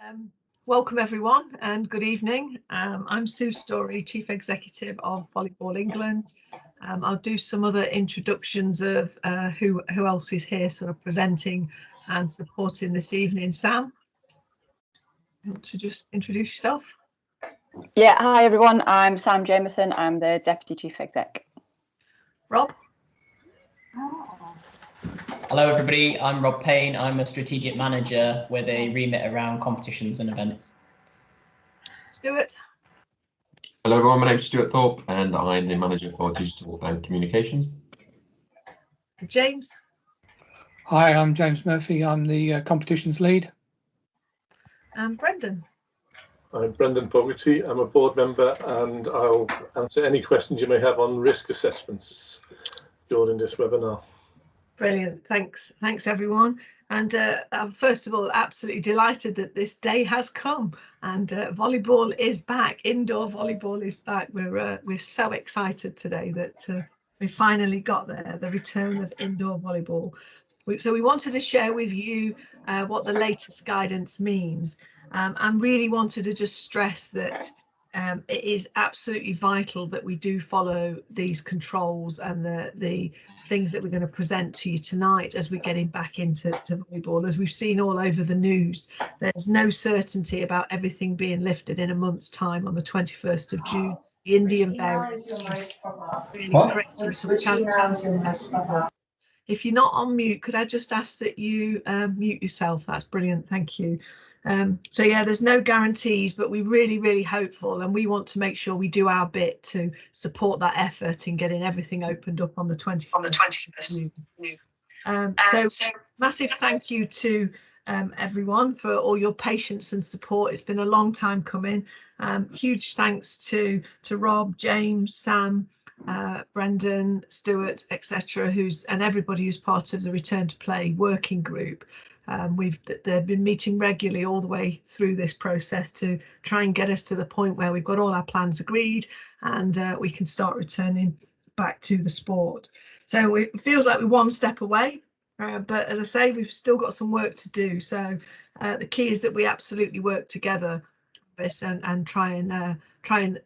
Um, Welcome everyone and good evening. I'm Sue Story, Chief Executive of Volleyball England. I'll do some other introductions of who else is here sort of presenting and supporting this evening. Sam, you want to just introduce yourself? Yeah, hi everyone, I'm Sam Jameson, I'm the Deputy Chief Exec. Rob? Hello everybody, I'm Rob Payne, I'm a Strategic Manager with a remit around competitions and events. Stuart? Hello everyone, my name is Stuart Thorpe and I'm the Manager for Digital and Communications. James? Hi, I'm James Murphy, I'm the Competitions Lead. And Brendan? I'm Brendan Fogarty, I'm a board member and I'll answer any questions you may have on risk assessments during this webinar. Brilliant, thanks everyone. And first of all, absolutely delighted that this day has come and volleyball is back. Indoor volleyball is back. We're so excited today that we finally got there, the return of indoor volleyball. So we wanted to share with you what the latest guidance means, and really wanted to just stress that it is absolutely vital that we do follow these controls and the things that we're going to present to you tonight as we're getting back into volleyball. As we've seen all over the news, there's no certainty about everything being lifted in a month's time on the 21st of June. The Indian variant is really creating some challenges. If you're not on mute, could I just ask that you mute yourself? That's brilliant, thank you. So yeah, there's no guarantees, but we're really hopeful, and we want to make sure we do our bit to support that effort in getting everything opened up on the 21st. So massive thank you to everyone for all your patience and support. It's been a long time coming. Huge thanks to Rob, James, Sam, Brendan, Stuart, etc., and everybody who's part of the Return to Play working group. They've been meeting regularly all the way through this process to try and get us to the point where we've got all our plans agreed and we can start returning back to the sport. So it feels like we're one step away, but as I say, we've still got some work to do. So the key is that we absolutely work together this and try and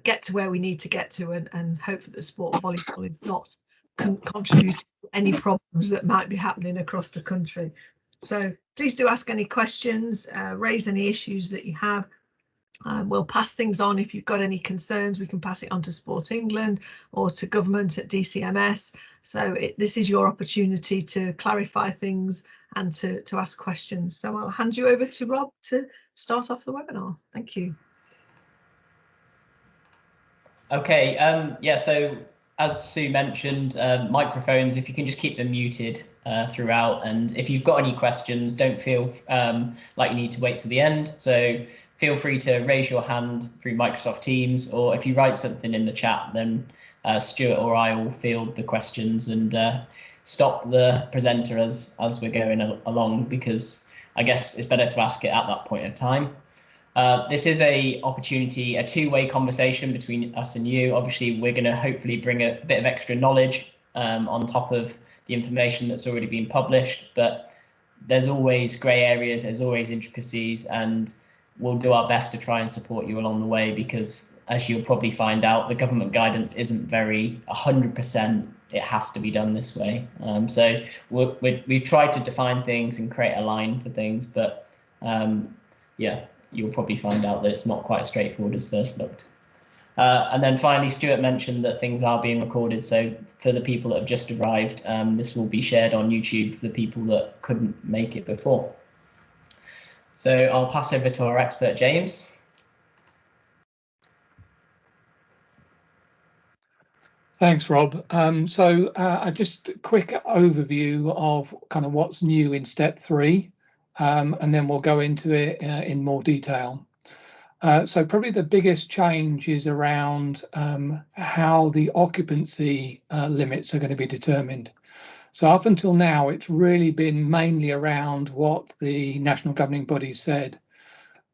get to where we need to get to, and hope that the sport of volleyball is not contributing to any problems that might be happening across the country. So please do ask any questions, raise any issues that you have. We'll pass things on. If you've got any concerns, we can pass it on to Sport England or to government at DCMS. So this is your opportunity to clarify things and to ask questions. So I'll hand you over to Rob to start off the webinar. Thank you. Okay, yeah, so as Sue mentioned, microphones, if you can just keep them muted throughout, and if you've got any questions, don't feel like you need to wait to the end. So feel free to raise your hand through Microsoft Teams, or if you write something in the chat, then Stuart or I will field the questions and stop the presenter as we're going along, because I guess it's better to ask it at that point in time. This is a opportunity, a two-way conversation between us and you. Obviously, we're going to hopefully bring a bit of extra knowledge on top of the information that's already been published, but there's always grey areas, there's always intricacies, and we'll do our best to try and support you along the way, because as you'll probably find out, the government guidance isn't very 100%, it has to be done this way. So we've tried to define things and create a line for things, but yeah, you'll probably find out that it's not quite as straightforward as first looked. And then finally, Stuart mentioned that things are being recorded. So for the people that have just arrived, this will be shared on YouTube for the people that couldn't make it before. So I'll pass over to our expert, James. Thanks, Rob. Just a quick overview of kind of what's new in step 3, and then we'll go into it in more detail. So probably the biggest change is around how the occupancy limits are going to be determined. So up until now, it's really been mainly around what the national governing body said.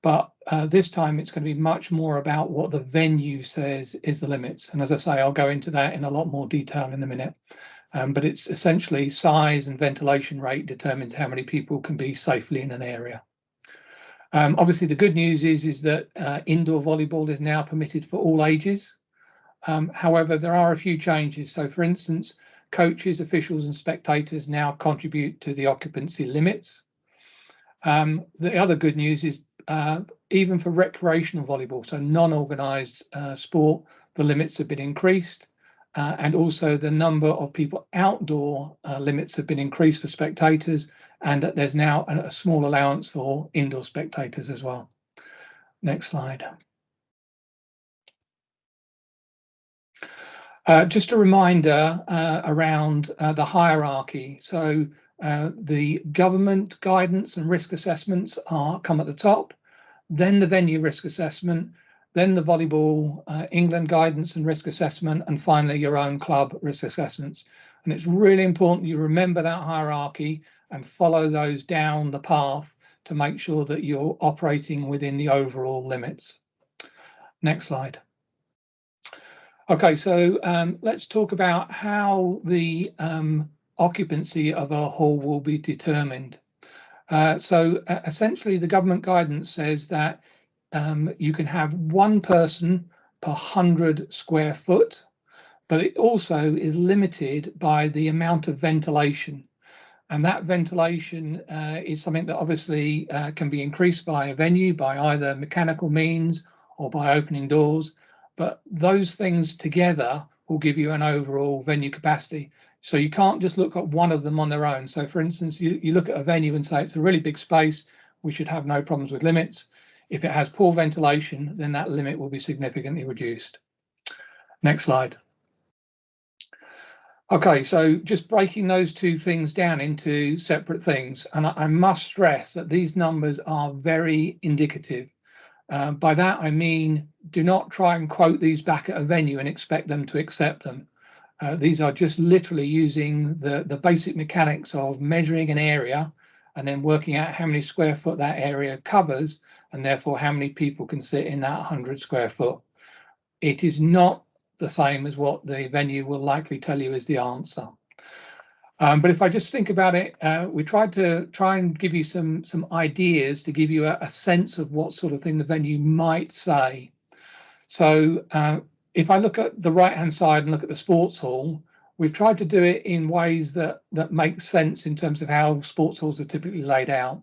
But this time it's going to be much more about what the venue says is the limits. And as I say, I'll go into that in a lot more detail in a minute. But it's essentially size and ventilation rate determines how many people can be safely in an area. Obviously, the good news is that indoor volleyball is now permitted for all ages. However, there are a few changes. So, for instance, coaches, officials and spectators now contribute to the occupancy limits. The other good news is even for recreational volleyball, so non-organised sport, the limits have been increased, and also the number of people outdoor limits have been increased for spectators, and that there's now a small allowance for indoor spectators as well. Next slide. Just a reminder around the hierarchy. So the government guidance and risk assessments come at the top, then the venue risk assessment, then the Volleyball England guidance and risk assessment, and finally your own club risk assessments. And it's really important you remember that hierarchy and follow those down the path to make sure that you're operating within the overall limits. Next slide. Okay, so let's talk about how the occupancy of a hall will be determined. So essentially, the government guidance says that you can have one person per 100 square foot, but it also is limited by the amount of ventilation. And that ventilation is something that obviously can be increased by a venue by either mechanical means or by opening doors. But those things together will give you an overall venue capacity. So you can't just look at one of them on their own. So for instance, you look at a venue and say it's a really big space, we should have no problems with limits. If it has poor ventilation, then that limit will be significantly reduced. Next slide. Okay, so just breaking those two things down into separate things. And I must stress that these numbers are very indicative. By that, I mean, do not try and quote these back at a venue and expect them to accept them. These are just literally using the basic mechanics of measuring an area and then working out how many square foot that area covers, and therefore how many people can sit in that 100 square foot. It is not the same as what the venue will likely tell you is the answer. But if I just think about it, we tried to give you some ideas to give you a sense of what sort of thing the venue might say. So if I look at the right-hand side and look at the sports hall, we've tried to do it in ways that make sense in terms of how sports halls are typically laid out.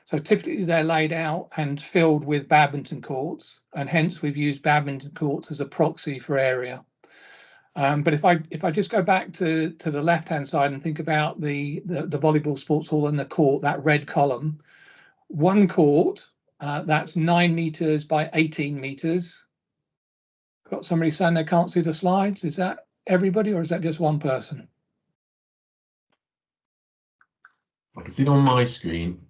So typically they're laid out and filled with badminton courts, and hence we've used badminton courts as a proxy for area. But if I just go back to the left-hand side and think about the volleyball sports hall and the court, that red column, one court, that's 9 meters by 18 meters. Got somebody saying they can't see the slides. Is that everybody or is that just one person? I can see it on my screen.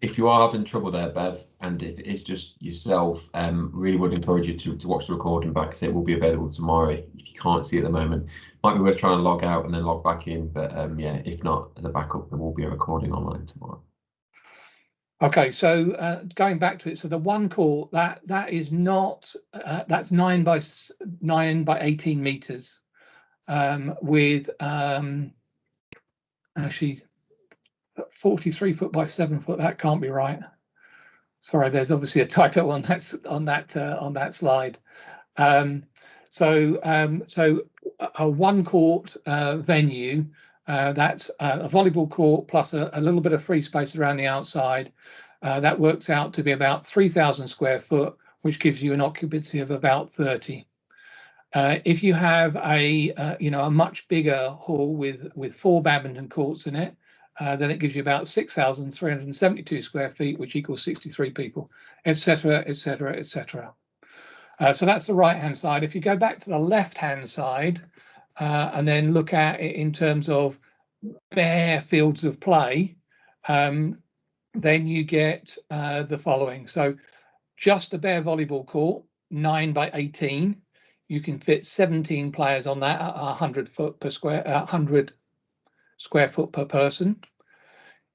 If you are having trouble there, Bev, and if it is just yourself, really would encourage you to watch the recording back, because it will be available tomorrow. If you can't see it at the moment, might be worth trying to log out and then log back in. But yeah, if not, the backup, there will be a recording online tomorrow. Okay, so going back to it, so the one court that is not that's 9 by 18 meters, with actually 43 foot by 7 foot. That can't be right. Sorry, there's obviously a typo on that slide. So a one court venue, that's a volleyball court plus a little bit of free space around the outside. That works out to be about 3,000 square foot, which gives you an occupancy of about 30. If you have a much bigger hall with 4 badminton courts in it, then it gives you about 6,372 square feet, which equals 63 people, etc., etc., etc. So that's the right-hand side. If you go back to the left-hand side and then look at it in terms of bare fields of play, then you get the following. So just a bare volleyball court, 9 by 18. You can fit 17 players on that at 100 square foot per person.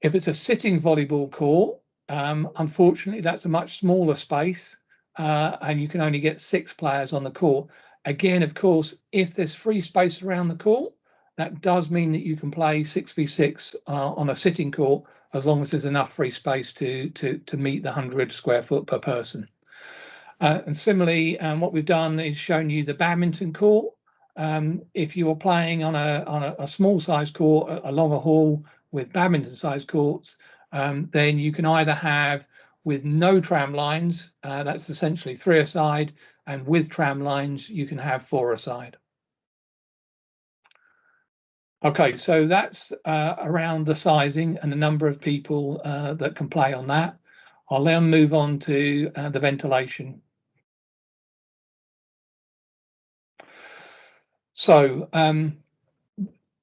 If it's a sitting volleyball court, unfortunately, that's a much smaller space, and you can only get 6 players on the court. Again, of course, if there's free space around the court, that does mean that you can play 6v6 on a sitting court as long as there's enough free space to meet the 100 square foot per person. And similarly, what we've done is shown you the badminton court. If you're playing on a small size court along a hall with badminton size courts, then you can either have with no tram lines, that's essentially 3 a side, and with tram lines you can have 4 a side. Okay, so that's around the sizing and the number of people that can play on that. I'll then move on to the ventilation. So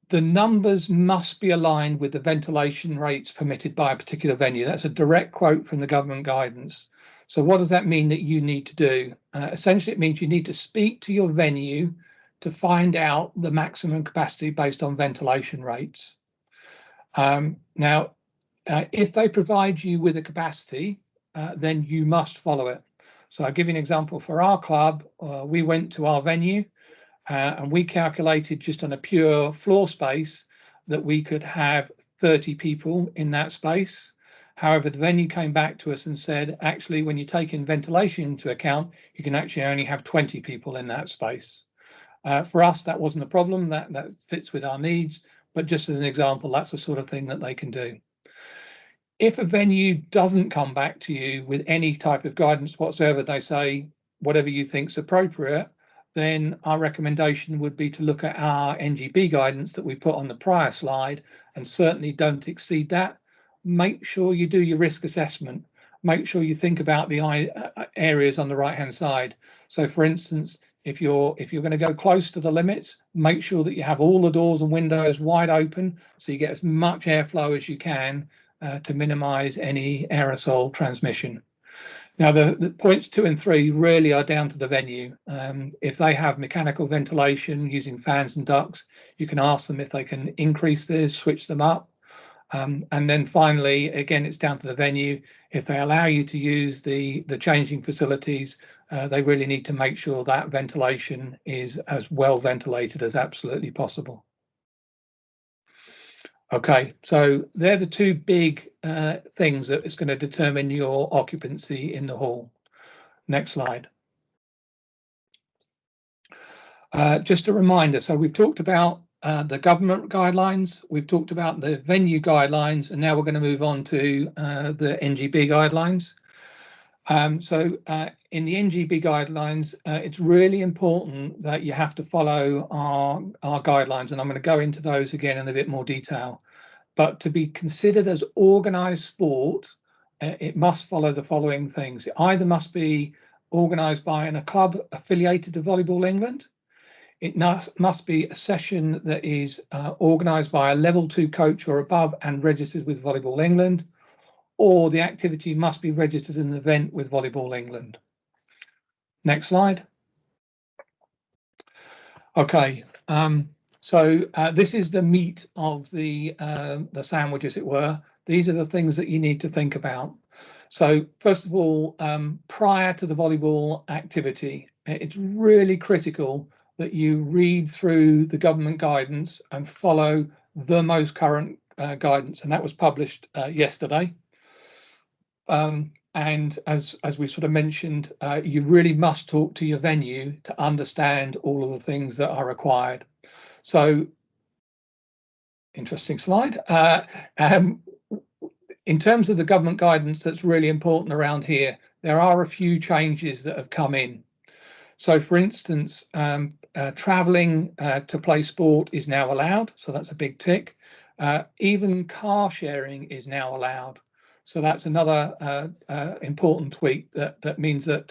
the numbers must be aligned with the ventilation rates permitted by a particular venue. That's a direct quote from the government guidance. So what does that mean that you need to do? Essentially, it means you need to speak to your venue to find out the maximum capacity based on ventilation rates. Now, if they provide you with a capacity, then you must follow it. So I'll give you an example. For our club, we went to our venue and we calculated just on a pure floor space that we could have 30 people in that space. However, the venue came back to us and said, actually, when you take in ventilation into account, you can actually only have 20 people in that space. For us, that wasn't a problem. That fits with our needs. But just as an example, that's the sort of thing that they can do. If a venue doesn't come back to you with any type of guidance whatsoever, they say whatever you think's appropriate, then our recommendation would be to look at our NGB guidance that we put on the prior slide, and certainly don't exceed that. Make sure you do your risk assessment. Make sure you think about the areas on the right hand side. So for instance, if you're going to go close to the limits, make sure that you have all the doors and windows wide open so you get as much airflow as you can to minimize any aerosol transmission. Now, the points 2 and 3 really are down to the venue. If they have mechanical ventilation using fans and ducts, you can ask them if they can increase this, switch them up. And then finally, again, it's down to the venue. If they allow you to use the changing facilities, they really need to make sure that ventilation is as well ventilated as absolutely possible. Okay, so they're the 2 big things that is going to determine your occupancy in the hall. Next slide. Just a reminder, so we've talked about the government guidelines, we've talked about the venue guidelines, and now we're going to move on to the NGB guidelines. In the NGB guidelines, it's really important that you have to follow our guidelines, and I'm going to go into those again in a bit more detail. But to be considered as organised sport, it must follow the following things. It either must be organised by a club affiliated to Volleyball England. It must be a session that is organised by a level 2 coach or above and registered with Volleyball England, or the activity must be registered as an event with Volleyball England. Next slide. Okay, so this is the meat of the sandwich, as it were. These are the things that you need to think about. So first of all, prior to the volleyball activity, it's really critical that you read through the government guidance and follow the most current guidance, and that was published yesterday. And as we sort of mentioned, you really must talk to your venue to understand all of the things that are required. So, interesting slide. In terms of the government guidance that's really important around here, there are a few changes that have come in. So, for instance, traveling to play sport is now allowed, so that's a big tick. Even car sharing is now allowed. So that's another important tweak that means that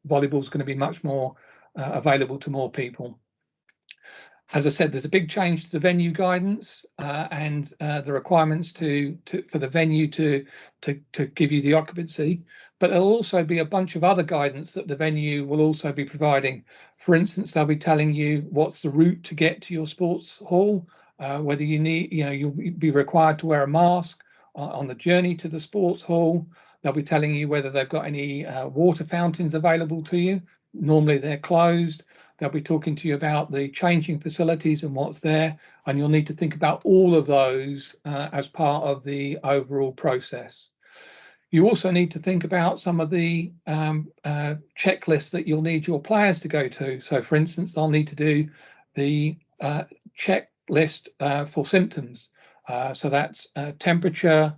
volleyball is going to be much more available to more people. As I said, there's a big change to the venue guidance and the requirements for the venue to give you the occupancy, but there'll also be a bunch of other guidance that the venue will also be providing. For instance, they'll be telling you what's the route to get to your sports hall, whether you need, you'll be required to wear a mask on the journey to the sports hall. They'll be telling you whether they've got any water fountains available to you. Normally they're closed. They'll be talking to you about the changing facilities and what's there, and you'll need to think about all of those as part of the overall process. You also need to think about some of the checklists that you'll need your players to go to. So, for instance, they'll need to do the checklist for symptoms. So that's temperature,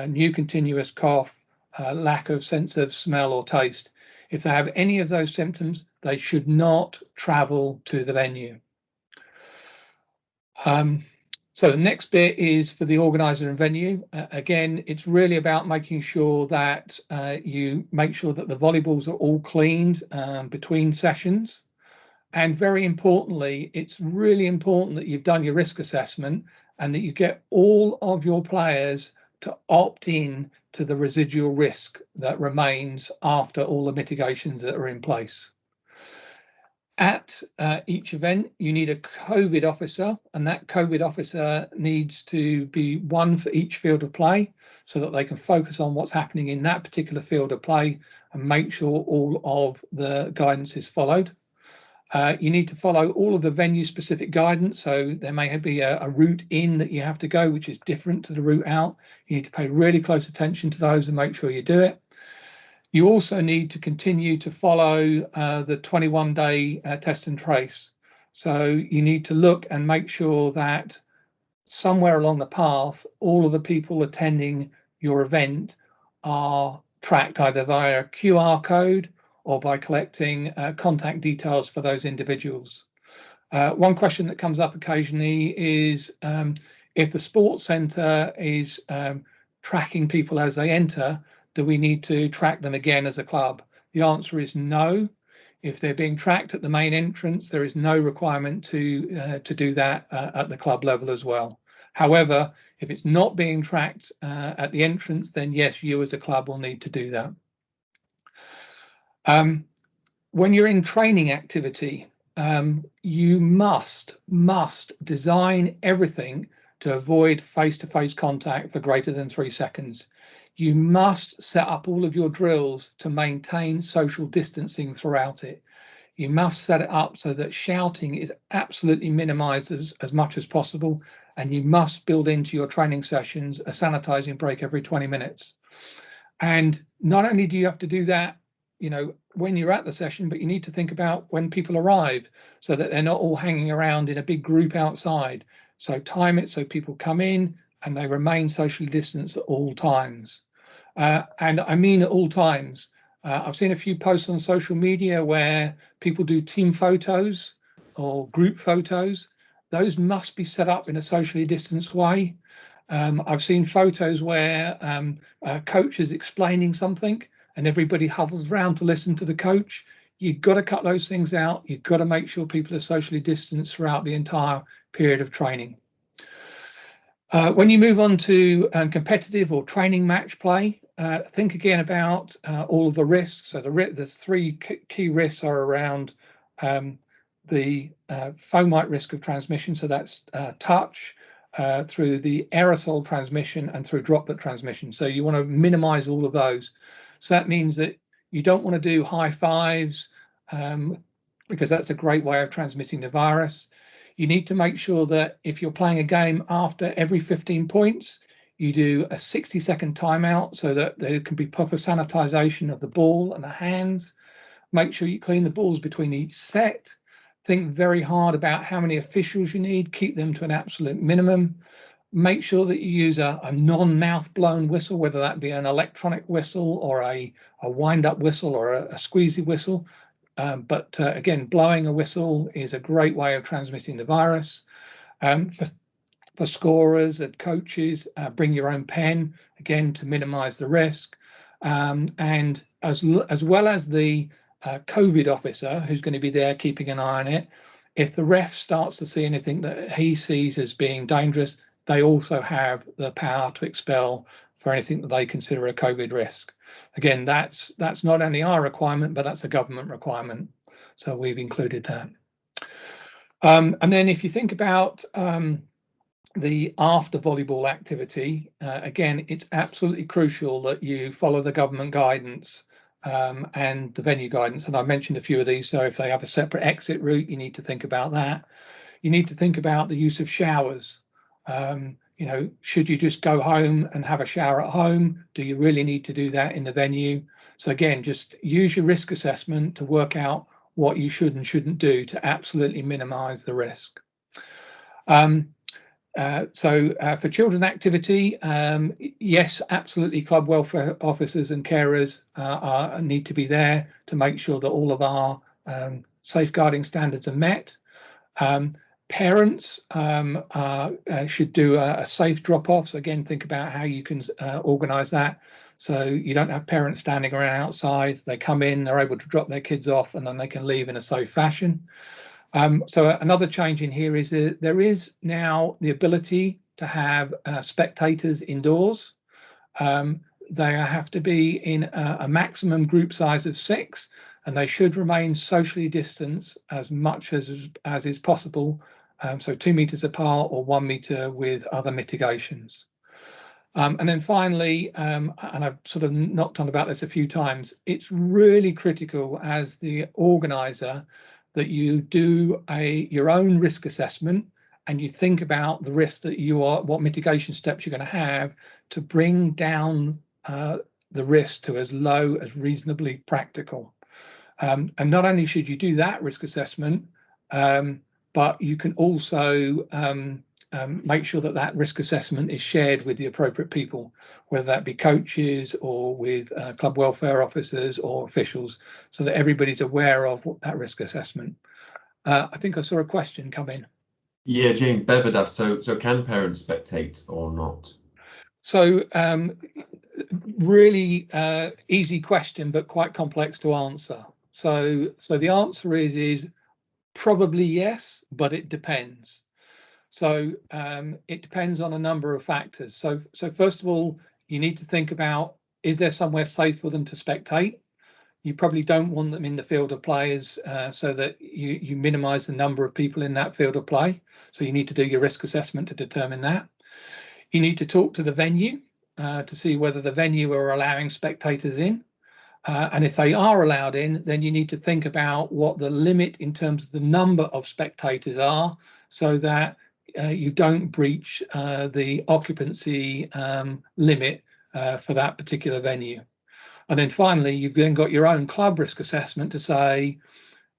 new continuous cough, lack of sense of smell or taste. If they have any of those symptoms, they should not travel to the venue. So the next bit is for the organizer and venue. Again, it's really about making sure that you make sure that the volleyballs are all cleaned between sessions. And very importantly, it's really important that you've done your risk assessment and that you get all of your players to opt in to the residual risk that remains after all the mitigations that are in place. At each event, you need a COVID officer, and that COVID officer needs to be one for each field of play so that they can focus on what's happening in that particular field of play and make sure all of the guidance is followed. You need to follow all of the venue-specific guidance, so there may be a route in that you have to go, which is different to the route out. You need to pay really close attention to those and make sure you do it. You also need to continue to follow the 21-day test and trace. So you need to look and make sure that somewhere along the path, all of the people attending your event are tracked either via a QR code or by collecting contact details for those individuals. One question that comes up occasionally is if the sports centre is tracking people as they enter, do we need to track them again as a club? The answer is no. If they're being tracked at the main entrance, there is no requirement to do that at the club level as well. However, if it's not being tracked at the entrance, then yes, you as a club will need to do that. When you're in training activity, you must design everything to avoid face-to-face contact for greater than 3 seconds. You must set up all of your drills to maintain social distancing throughout it. You must set it up so that shouting is absolutely minimized as much as possible, and you must build into your training sessions a sanitizing break every 20 minutes. And not only do you have to do that, you know, when you're at the session, but you need to think about when people arrive so that they're not all hanging around in a big group outside. So time it so people come in and they remain socially distanced at all times. And I mean at all times. I've seen a few posts on social media where people do team photos or group photos. Those must be set up in a socially distanced way. I've seen photos where a coach is explaining something and everybody huddles around to listen to the coach. You've got to cut those things out. You've got to make sure people are socially distanced throughout the entire period of training. When you move on to competitive or training match play, think again about all of the risks. So the 3 key risks are around the fomite risk of transmission. So that's touch, through the aerosol transmission and through droplet transmission. So you want to minimize all of those. So that means that you don't want to do high fives because that's a great way of transmitting the virus. You need to make sure that if you're playing a game after every 15 points, you do a 60-second timeout so that there can be proper sanitization of the ball and the hands. Make sure you clean the balls between each set. Think very hard about how many officials you need. Keep them to an absolute minimum. Make sure that you use a non-mouth blown whistle, whether that be an electronic whistle or a wind-up whistle or a squeezy whistle. But again, blowing a whistle is a great way of transmitting the virus. For scorers and coaches, bring your own pen, again, to minimize the risk. And as well as the COVID officer who's going to be there keeping an eye on it, if the ref starts to see anything that he sees as being dangerous, they also have the power to expel for anything that they consider a COVID risk. Again, that's not only our requirement, but that's a government requirement. So we've included that. And then if you think about the after volleyball activity, again, it's absolutely crucial that you follow the government guidance. and the venue guidance. And I mentioned a few of these. So if they have a separate exit route, you need to think about that. You need to think about the use of showers. You know, should you just go home and have a shower at home? Do you really need to do that in the venue? So again, just use your risk assessment to work out what you should and shouldn't do to absolutely minimize the risk. For children activity, yes, absolutely, club welfare officers and carers need to be there to make sure that all of our safeguarding standards are met. Parents should do a safe drop-off. So again, think about how you can organise that. So you don't have parents standing around outside. They come in, they're able to drop their kids off, and then they can leave in a safe fashion. So another change in here is that there is now the ability to have spectators indoors. They have to be in a maximum group size of 6, and they should remain socially distanced as much as is possible. So 2 meters apart or 1 meter with other mitigations. And then finally, and I've sort of knocked on about this a few times, it's really critical as the organizer that you do your own risk assessment and you think about the risk that what mitigation steps you're going to have to bring down the risk to as low as reasonably practical. And not only should you do that risk assessment, but you can also make sure that that risk assessment is shared with the appropriate people, whether that be coaches or with club welfare officers or officials, so that everybody's aware of that risk assessment. I think I saw a question come in. Yeah, James, Bev had asked, so can parents spectate or not? So really easy question, but quite complex to answer. So the answer is probably yes, but it depends. So it depends on a number of factors. So first of all, you need to think about, is there somewhere safe for them to spectate? You probably don't want them in the field of play so that you minimize the number of people in that field of play. So you need to do your risk assessment to determine that. You need to talk to the venue to see whether the venue are allowing spectators in. And if they are allowed in, then you need to think about what the limit in terms of the number of spectators are, so that you don't breach the occupancy limit for that particular venue. And then finally, you've then got your own club risk assessment to say,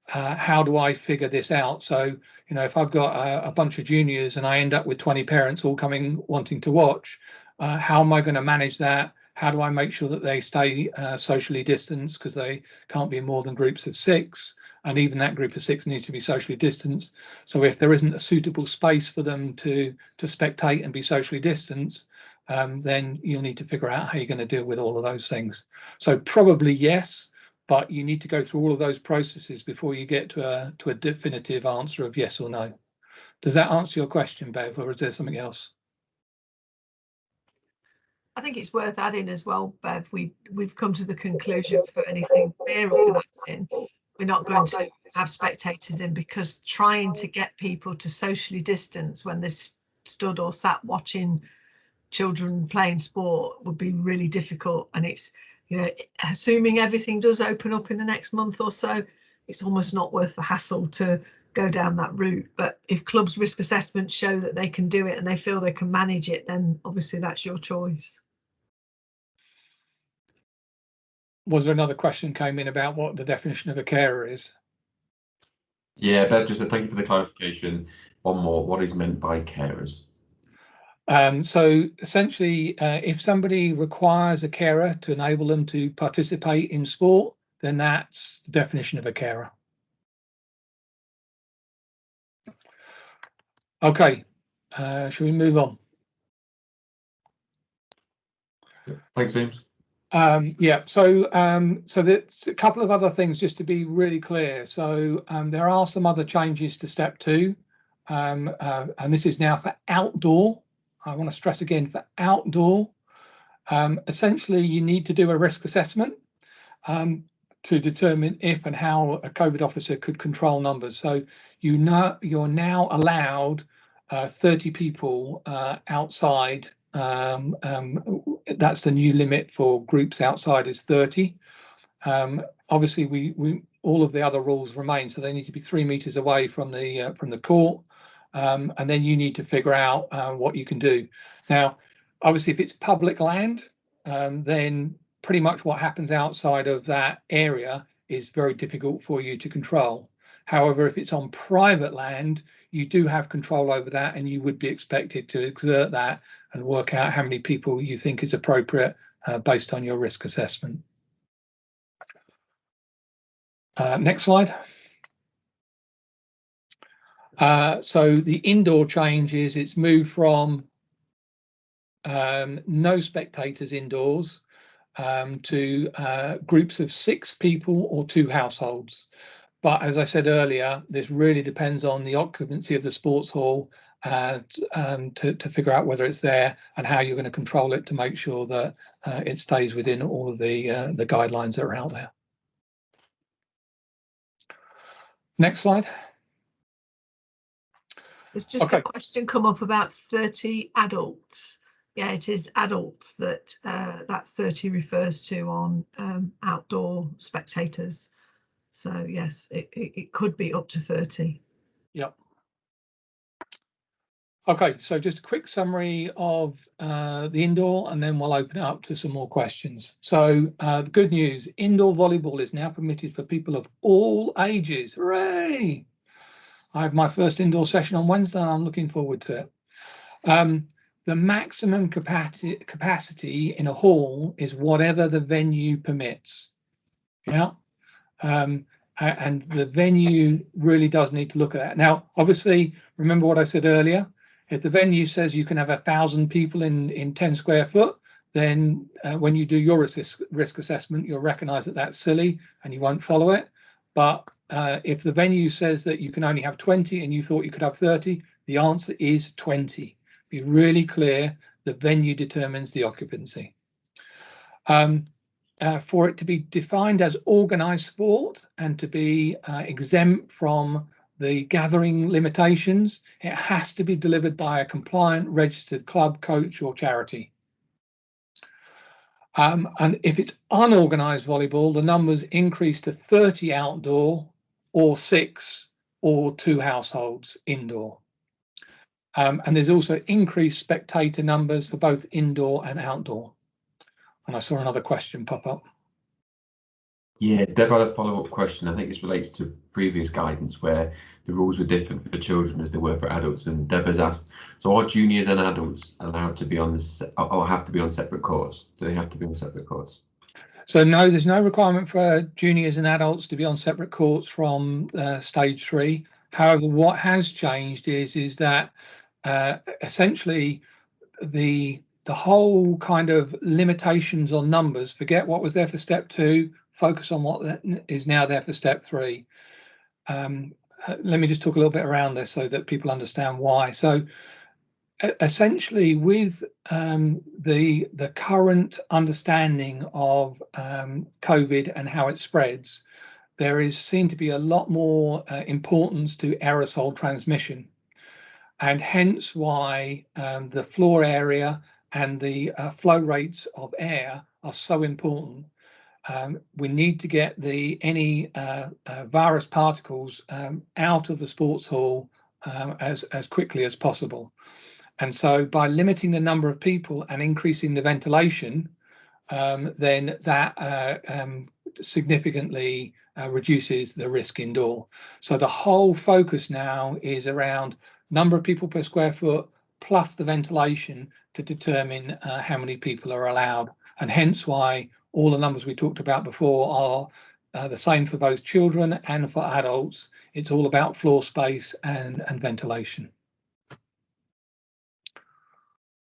how do I figure this out? So, you know, if I've got a bunch of juniors and I end up with 20 parents all coming wanting to watch, how am I going to manage that? How do I make sure that they stay socially distanced, because they can't be in more than groups of 6, and even that group of 6 needs to be socially distanced. So if there isn't a suitable space for them to spectate and be socially distanced, then you'll need to figure out how you're going to deal with all of those things. So probably yes, but you need to go through all of those processes before you get to a definitive answer of yes or no. Does that answer your question, Bev, or is there something else? I think it's worth adding as well, Bev, we've come to the conclusion for anything we're organising, we're not going to have spectators in, because trying to get people to socially distance when they're stood or sat watching children playing sport would be really difficult. And it's, you know, assuming everything does open up in the next month or so, it's almost not worth the hassle to go down that route. But if clubs' risk assessments show that they can do it and they feel they can manage it, then obviously that's your choice. Was there another question came in about what the definition of a carer is? Yeah, Bev just said, thank you for the clarification. One more, what is meant by carers? So essentially, if somebody requires a carer to enable them to participate in sport, then that's the definition of a carer. Okay, shall we move on? Thanks, James. Yeah, so there's a couple of other things just to be really clear. So there are some other changes to step 2, and this is now for outdoor. I want to stress again, for outdoor. Essentially, you need to do a risk assessment to determine if and how a COVID officer could control numbers. So you're now allowed 30 people outside. That's the new limit for groups outside, is 30. Obviously, we all of the other rules remain, so they need to be 3 meters away from the court, and then you need to figure out what you can do. Now, obviously, if it's public land, then pretty much what happens outside of that area is very difficult for you to control. However, if it's on private land, you do have control over that, and you would be expected to exert that and work out how many people you think is appropriate based on your risk assessment. Next slide. So the indoor change is it's moved from no spectators indoors to groups of 6 people or 2 households. But as I said earlier, this really depends on the occupancy of the sports hall to figure out whether it's there and how you're going to control it to make sure that it stays within all of the guidelines that are out there. Next slide. There's just a question come up about 30 adults. Yeah, it is adults that that 30 refers to on outdoor spectators. So yes, it could be up to 30. Yep. Okay, so just a quick summary of the indoor, and then we'll open it up to some more questions. So the good news, indoor volleyball is now permitted for people of all ages. Hooray! I have my first indoor session on Wednesday, and I'm looking forward to it. The maximum capacity in a hall is whatever the venue permits. Yeah. And the venue really does need to look at that. Now, obviously, remember what I said earlier. If the venue says you can have 1,000 people in 10 square foot, then when you do your risk assessment, you'll recognize that that's silly and you won't follow it. But if the venue says that you can only have 20 and you thought you could have 30, the answer is 20. Be really clear, the venue determines the occupancy. For it to be defined as organised sport and to be exempt from the gathering limitations, it has to be delivered by a compliant registered club, coach or charity. And if it's unorganised volleyball, the numbers increase to 30 outdoor or 6 or 2 households indoor. And there's also increased spectator numbers for both indoor and outdoor. And I saw another question pop up. Yeah, Deb had a follow-up question. I think this relates to previous guidance where the rules were different for children as they were for adults. And Deb has asked, so are juniors and adults allowed to be on this or have to be on separate courts? Do they have to be on separate courts? So no, there's no requirement for juniors and adults to be on separate courts from stage 3. However, what has changed is that essentially the whole kind of limitations on numbers, forget what was there for step 2, focus on what is now there for step 3. Let me just talk a little bit around this so that people understand why. So essentially with the current understanding of COVID and how it spreads, there is seen to be a lot more importance to aerosol transmission, and hence why the floor area and the flow rates of air are so important. We need to get any virus particles out of the sports hall as quickly as possible. And so by limiting the number of people and increasing the ventilation, then that significantly reduces the risk indoor. So the whole focus now is around number of people per square foot plus the ventilation to determine how many people are allowed. And hence why all the numbers we talked about before are the same for both children and for adults. It's all about floor space and ventilation.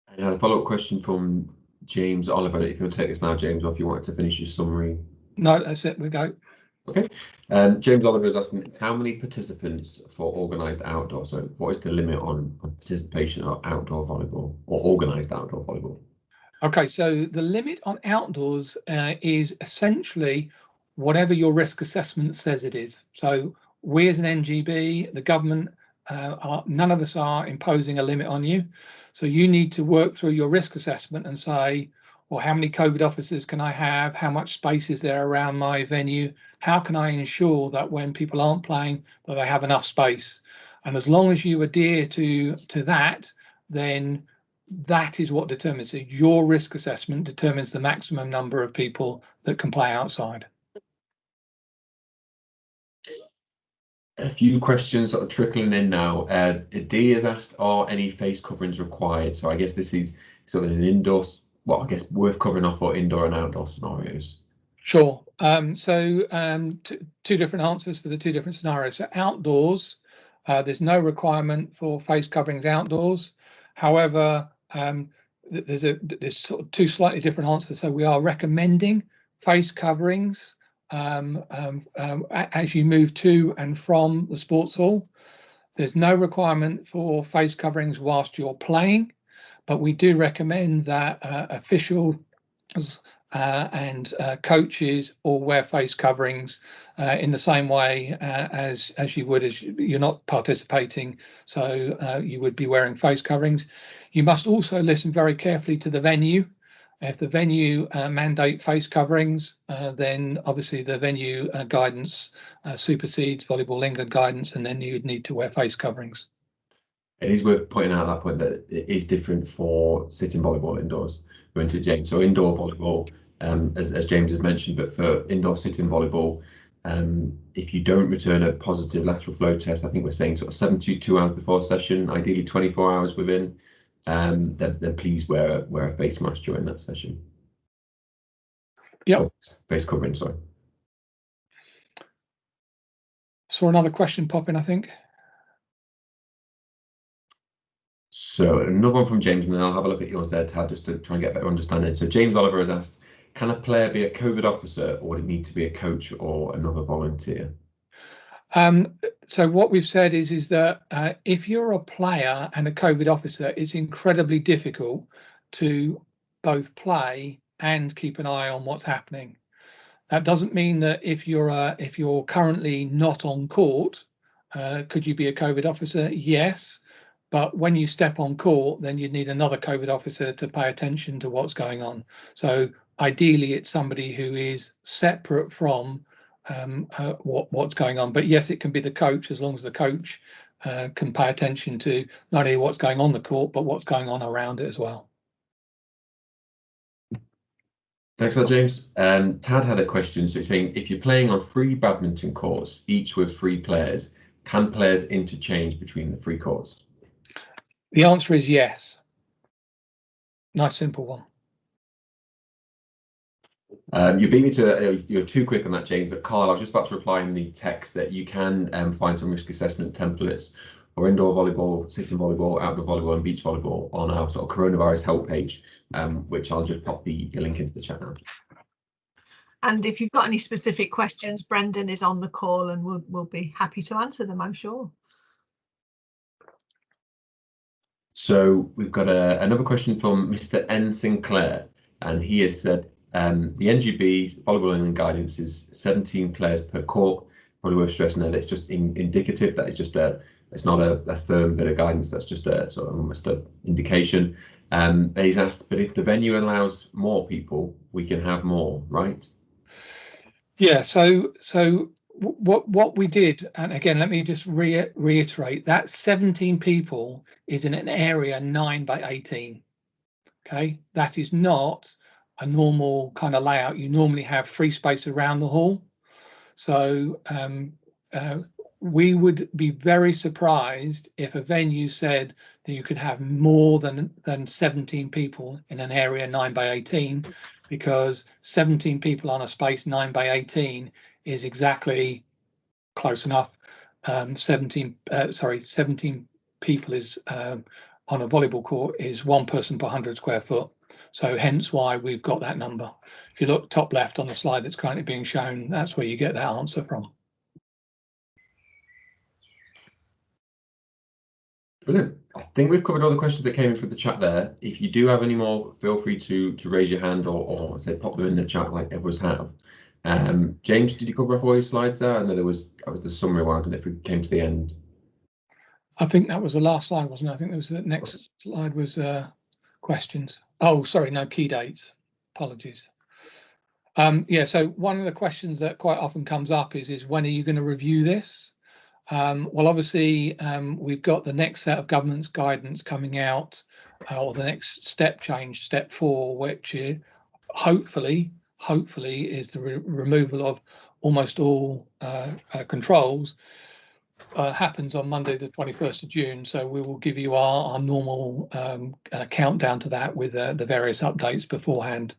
I had a follow-up question from James Oliver. If you want to take this now, James, or if you wanted to finish your summary. No, that's it, we go. Okay. James Oliver is asking, how many participants for organised outdoor? So what is the limit on participation of outdoor volleyball or organised outdoor volleyball? Okay, so the limit on outdoors is essentially whatever your risk assessment says it is. So we as an NGB, the government, none of us are imposing a limit on you. So you need to work through your risk assessment and say, or how many COVID officers can I have? How much space is there around my venue? How can I ensure that when people aren't playing, that they have enough space? And as long as you adhere to that, then that is what determines it. Your risk assessment determines the maximum number of people that can play outside. A few questions sort of trickling in now. D has asked, are any face coverings required? So I guess this is sort of an indoor, well, I guess worth covering off for indoor and outdoor scenarios. Sure. Two different answers for the two different scenarios. So outdoors, there's no requirement for face coverings outdoors. However, there's sort of two slightly different answers. So we are recommending face coverings as you move to and from the sports hall. There's no requirement for face coverings whilst you're playing, but we do recommend that officials and coaches all wear face coverings in the same way as you would as you're not participating. So you would be wearing face coverings. You must also listen very carefully to the venue. If the venue mandate face coverings, then obviously the venue guidance supersedes Volleyball England guidance, and then you'd need to wear face coverings. It is worth pointing out at that point that it is different for sitting volleyball indoors. Going to James, so indoor volleyball, as James has mentioned, but for indoor sitting volleyball, if you don't return a positive lateral flow test, I think we're saying sort of 72 hours before session, ideally 24 hours within, then please wear a face mask during that session. Yeah. Face covering, sorry. Saw another question pop in, I think. So another one from James, and then I'll have a look at yours there, Tad, just to try and get a better understanding. So James Oliver has asked, can a player be a COVID officer, or would it need to be a coach or another volunteer? So what we've said is that if you're a player and a COVID officer, it's incredibly difficult to both play and keep an eye on what's happening. That doesn't mean that if you're currently not on court, could you be a COVID officer? Yes. But when you step on court, then you'd need another COVID officer to pay attention to what's going on. So ideally, it's somebody who is separate from what's going on. But yes, it can be the coach, as long as the coach can pay attention to not only what's going on the court, but what's going on around it as well. Thanks a lot, James. Tad had a question. So he's saying, if you're playing on 3 badminton courts, each with 3 players, can players interchange between the 3 courts? The answer is yes. Nice, simple one. You beat me to you're too quick on that, James. But Carl, I was just about to reply in the text that you can find some risk assessment templates for indoor volleyball, sitting volleyball, outdoor volleyball, and beach volleyball on our sort of coronavirus help page, which I'll just pop the link into the chat now. And if you've got any specific questions, Brendan is on the call and we'll be happy to answer them, I'm sure. So we've got another question from Mr. N. Sinclair, and he has said, the NGB Volleyball England guidance is 17 players per court. Probably worth stressing that it's just indicative. That is just it's not a firm bit of guidance. That's just a sort of almost an indication. He's asked, but if the venue allows more people, we can have more, right? Yeah. So what we did, and again, let me just reiterate that 17 people is in an area 9 by 18. Okay, that is not a normal kind of layout. You normally have free space around the hall. So we would be very surprised if a venue said that you could have more than 17 people in an area 9 by 18, because 17 people on a space 9 by 18 is exactly close enough. 17 people is on a volleyball court is 1 person per 100 square foot. So hence why we've got that number. If you look top left on the slide that's currently being shown, that's where you get that answer from. Brilliant. I think we've covered all the questions that came in through the chat there. If you do have any more, feel free to raise your hand or say pop them in the chat like others have. James, did you cover off all your slides there? I know that was the summary one, and if we came to the end. I think that was the last slide, wasn't it? I think there was the next slide was questions. Oh, sorry, no, key dates. Apologies. Yeah, so one of the questions that quite often comes up is when are you going to review this? Well, obviously, we've got the next set of governance guidance coming out, or the next step change, step 4, which hopefully is the removal of almost all controls. Happens on Monday, the 21st of June. So we will give you our normal countdown to that with the various updates beforehand.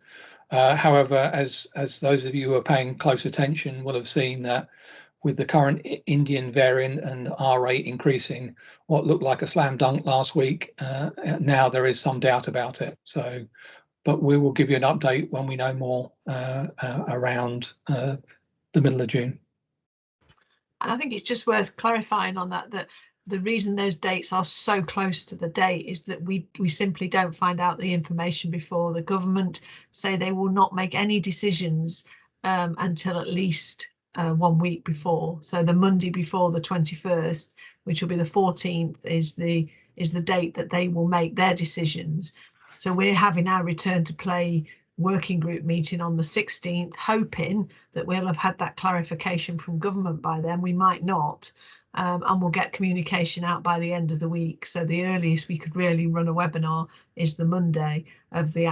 However, as those of you who are paying close attention will have seen that with the current Indian variant and R rate increasing, what looked like a slam dunk last week, now there is some doubt about it. So, but we will give you an update when we know more around the middle of June. And I think it's just worth clarifying on that the reason those dates are so close to the date is that we simply don't find out the information before. The government say they will not make any decisions until at least 1 week before. So the Monday before the 21st, which will be the 14th, is the date that they will make their decisions. So we're having our return to play working group meeting on the 16th, hoping that we'll have had that clarification from government by then. We might not, and we'll get communication out by the end of the week. So the earliest we could really run a webinar is the Monday of the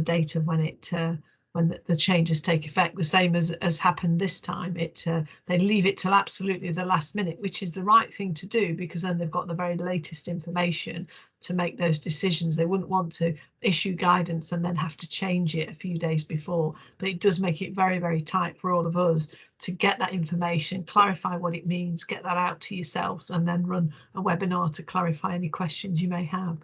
date of when the changes take effect, the same as happened this time. They leave it till absolutely the last minute, which is the right thing to do, because then they've got the very latest information to make those decisions. They wouldn't want to issue guidance and then have to change it a few days before, but it does make it very, very tight for all of us to get that information, clarify what it means, get that out to yourselves, and then run a webinar to clarify any questions you may have.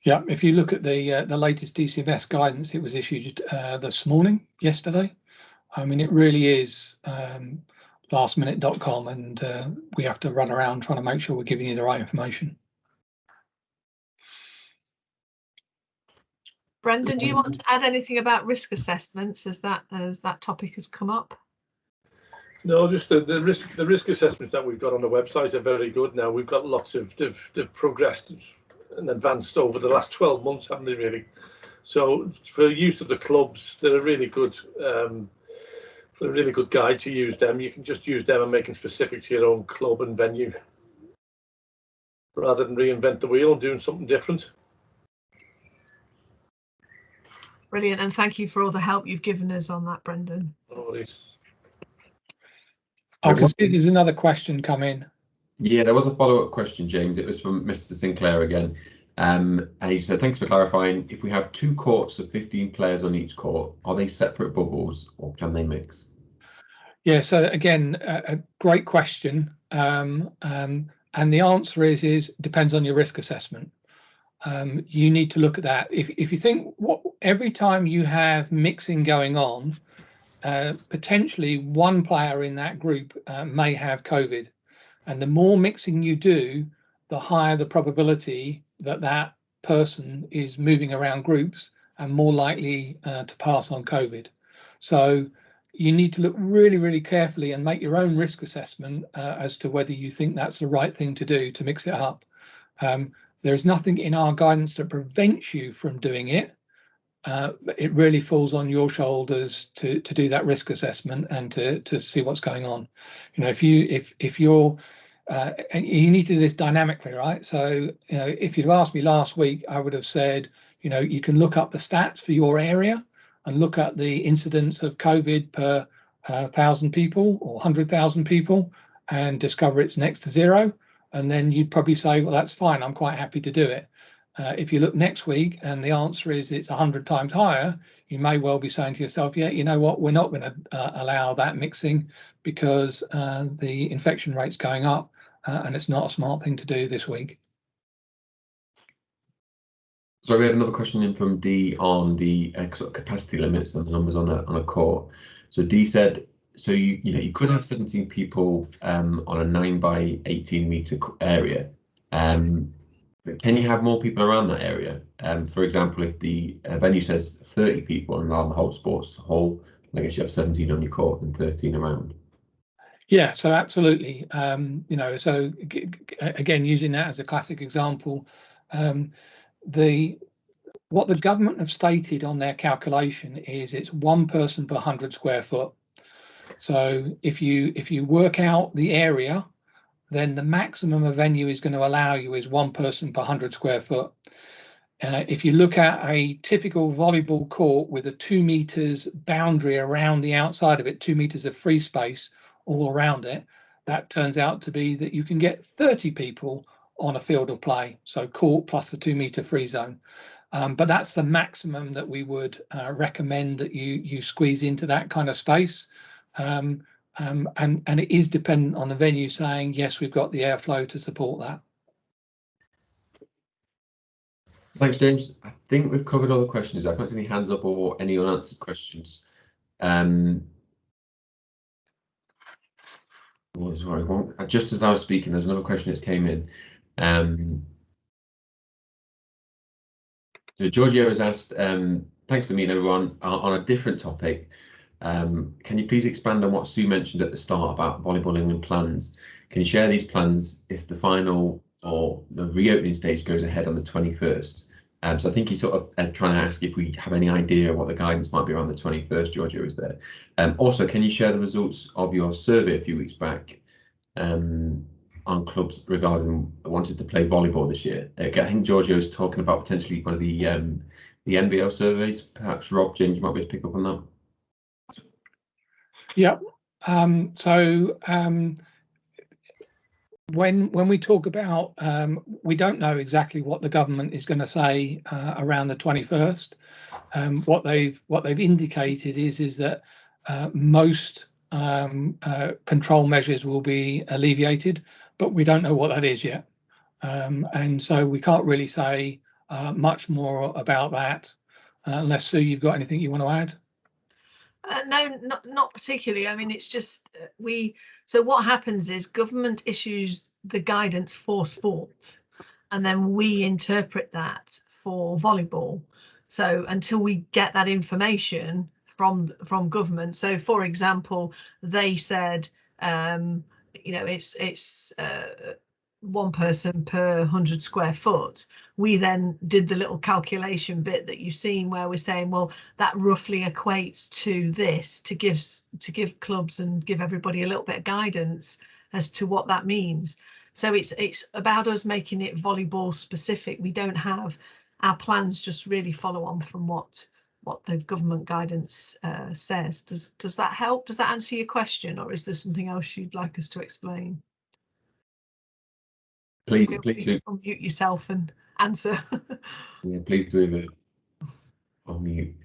Yeah, if you look at the latest DCMS guidance, it was issued yesterday. I mean, it really is lastminute.com, and we have to run around trying to make sure we're giving you the right information. Brendan, do you want to add anything about risk assessments as that topic has come up? No, just the risk assessments that we've got on the website are very good now. We've got lots of they've progressed and advanced over the last 12 months, haven't they, really? So for use of the clubs, they're a really good guide to use them. You can just use them and make them specific to your own club and venue, rather than reinvent the wheel and doing something different. Brilliant, and thank you for all the help you've given us on that, Brendan. I can see there's another question come in. Yeah, there was a follow-up question, James. It was from Mr. Sinclair again. And he said, thanks for clarifying. If we have 2 courts of 15 players on each court, are they separate bubbles or can they mix? Yeah, so again, a great question. And the answer is depends on your risk assessment. You need to look at that. If you think every time you have mixing going on, potentially one player in that group may have COVID, and the more mixing you do, the higher the probability that that person is moving around groups and more likely to pass on COVID. So you need to look really, really carefully and make your own risk assessment as to whether you think that's the right thing to do to mix it up. There's nothing in our guidance that prevents you from doing it. It really falls on your shoulders to do that risk assessment and to see what's going on. You know, if you're and you need to do this dynamically, right? So, you know, if you'd asked me last week, I would have said, you know, you can look up the stats for your area and look at the incidence of COVID per 1,000 people or 100,000 people and discover it's next to 0. And then you'd probably say, well, that's fine, I'm quite happy to do it. If you look next week and the answer is it's 100 times higher, you may well be saying to yourself, yeah, you know what, we're not going to allow that mixing because the infection rate's going up and it's not a smart thing to do this week. So we had another question in from D on the sort of capacity limits and the numbers on a court. So D said, so you could have 17 people on a 9 by 18 meter area. Can you have more people around that area? For example, if the venue says 30 people around the whole sports hall, I guess you have 17 on your court and 13 around. Yeah, so absolutely. You know, so again, using that as a classic example, the What the government have stated on their calculation is it's 1 person per 100 square foot. So if you work out the area, then the maximum a venue is going to allow you is 1 person per 100 square foot. If you look at a typical volleyball court with a 2 meters boundary around the outside of it, 2 meters of free space all around it, that turns out to be that you can get 30 people on a field of play. So court plus the 2 meter free zone. But that's the maximum that we would recommend that you squeeze into that kind of space. And it is dependent on the venue saying, yes, we've got the airflow to support that. Thanks, James. I think we've covered all the questions. I can't see any hands up or any unanswered questions. Just as I was speaking, there's another question that came in. So Giorgio has asked, thanks for the meeting, everyone. On a different topic, can you please expand on what Sue mentioned at the start about Volleyball England plans? Can you share these plans if the final or the reopening stage goes ahead on the 21st? So I think he's sort of trying to ask if we have any idea what the guidance might be around the 21st. Giorgio is there. Also, can you share the results of your survey a few weeks back on clubs regarding wanted to play volleyball this year? I think Giorgio is talking about potentially one of the NBL surveys. Perhaps Rob, James, you might be able to pick up on that. Yeah. When we talk about, we don't know exactly what the government is going to say around the 21st. What they've indicated is that most control measures will be alleviated, but we don't know what that is yet. And so we can't really say much more about that, unless Sue, you've got anything you want to add? No, not particularly. I mean, it's just so what happens is government issues the guidance for sport, and then we interpret that for volleyball. So until we get that information from government, so for example, they said, it's 1 person per 100 square foot. We then did the little calculation bit that you've seen where we're saying, well, that roughly equates to this, to give clubs and give everybody a little bit of guidance as to what that means. So it's about us making it volleyball specific. We don't have our plans just really follow on from what the government guidance says. Does that help? Does that answer your question, or is there something else you'd like us to explain? Please do. Unmute yourself and answer. Yeah, please do unmute.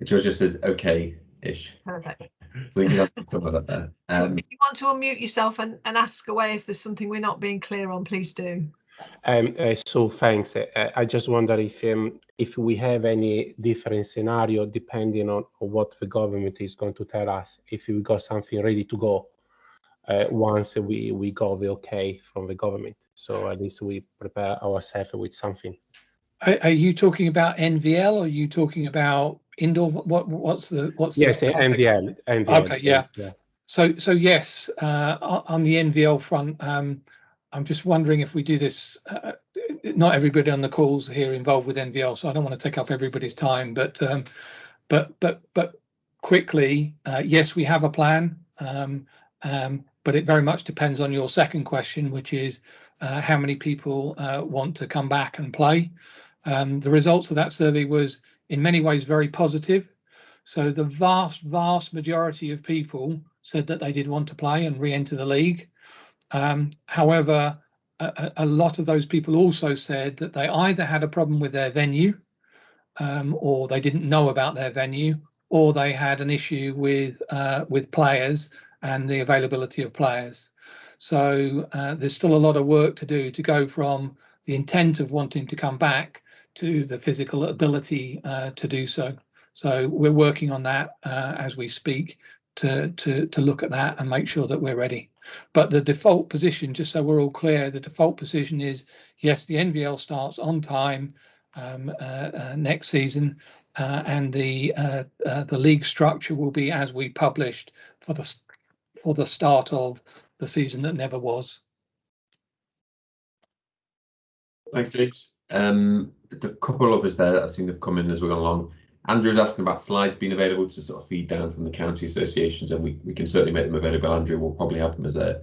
Giorgio says okay-ish. Perfect. So you have some of that there. If you want to unmute yourself and ask away if there's something we're not being clear on, please do. So thanks. I just wonder if we have any different scenario depending on what the government is going to tell us. If we got something ready to go once we got the okay from the government, so at least we prepare ourselves with something. Are you talking about NVL, or are you talking about indoor? What's yes, the NVL. Okay, yeah. So yes, on the NVL front, I'm just wondering if we do this. Not everybody on the calls here involved with NVL, so I don't want to take up everybody's time. But quickly, yes, we have a plan. But it very much depends on your second question, which is how many people want to come back and play. The results of that survey was in many ways very positive. So the vast majority of people said that they did want to play and re-enter the league. However, a lot of those people also said that they either had a problem with their venue, or they didn't know about their venue, or they had an issue with players and the availability of players. So there's still a lot of work to do to go from the intent of wanting to come back to the physical ability to do so. So we're working on that as we speak to look at that and make sure that we're ready. But the default position, just so we're all clear, the default position is yes, the NVL starts on time next season, and the league structure will be as we published for the start of the season that never was. Thanks, James. The couple of us there that I've seen have come in as we're going along. Andrew's asking about slides being available to sort of feed down from the county associations, and we can certainly make them available. Andrew will probably have them as a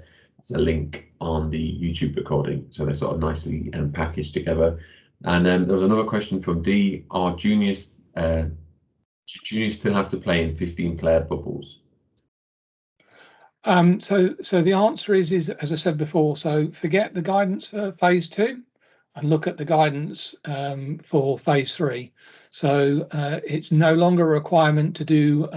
link on the YouTube recording, so they're sort of nicely packaged together. And there was another question from D. Are juniors still have to play in 15-player bubbles? So the answer is as I said before, so forget the guidance for phase 2 and look at the guidance for phase 3. So it's no longer a requirement to do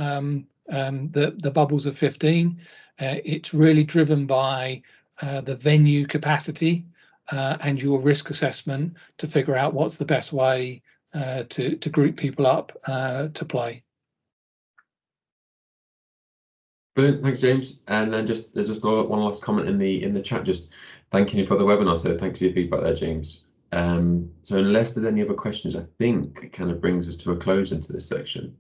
the bubbles of 15. It's really driven by the venue capacity and your risk assessment to figure out what's the best way to group people up to play. Brilliant, thanks, James. And then there's just one last comment in the chat, just thanking you for the webinar. So thanks for your feedback there, James. So unless there's any other questions, I think it kind of brings us to a close into this section.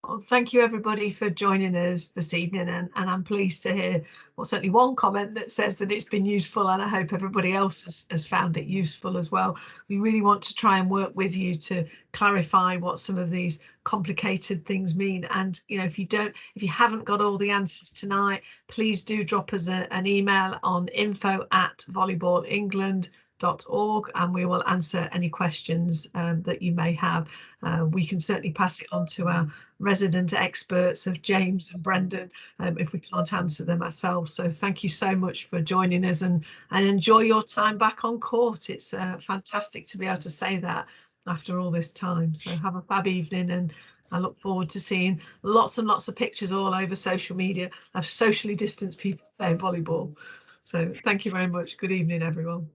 Well, thank you everybody for joining us this evening, and I'm pleased to hear, well, certainly one comment that says that it's been useful, and I hope everybody else has found it useful as well. We really want to try and work with you to clarify what some of these complicated things mean. And if you haven't got all the answers tonight, please do drop us an email on info@volleyballengland.org, and we will answer any questions that you may have. We can certainly pass it on to our resident experts of James and Brendan if we can't answer them ourselves. So thank you so much for joining us, and enjoy your time back on court. It's fantastic to be able to say that after all this time. So have a fab evening, and I look forward to seeing lots and lots of pictures all over social media of socially distanced people playing volleyball. So thank you very much. Good evening, everyone.